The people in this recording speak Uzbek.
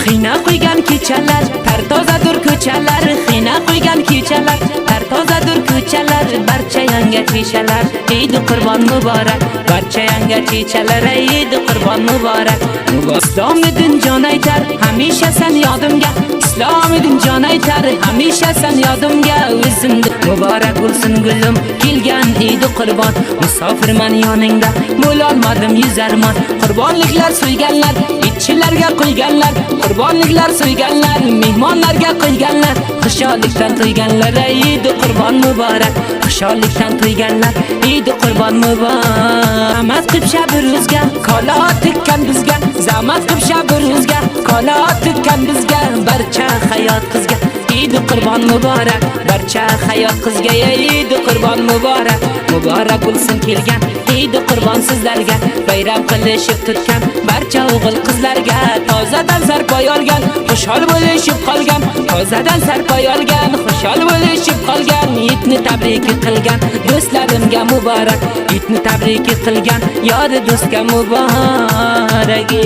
xina qo'ygan kechalar, tartozadir ko'chalar, xina qo'ygan kechalar, tartozadir ko'chalar, barcha yangi kechalar, Eid Qurbon muborak, barcha yangi kechalar, Eid Qurbon muborak. Islomidin jon aytar, hamisha sen yodimga, Islomidin jon aytar, hamisha sen yodimga, o'zimda muborak bo'lsin gulim, kelgan Eid Qurbon, musofirman yoningda, bo'lolmadim yuzarman, qurbonliklar so'yganlar, itchilarga qo'yganlar, qurbonliklar so'yganlar, mehmonlarga qo'yganlar, xushallikdan to'yganlar, Eid Qurbon muborak, xushallikdan to'yganlar, Eid Qurbon muborak. Zamat qilib shabruzga, kola tikkan bizga, zamat qilib shabruzga, kola tikkan bizga, barcha hayot qizga, Eid Qurbon muborak, barcha hayot qizga, Eid Qurbon muborak, muborak bo'lsin kelgan Eid Qurbon sizlarga, bayram qilishib tutgan barcha o'g'il qizlarga, tozadan sarpoy olgan, xushol bo'lishib qolgan, tozadan sarpoy olgan, xushol bo'lishib qolgan, Eidni tabrik qilgan do'stlarimga muborak, Eidni tabrik qilgan yori do'stga muborak.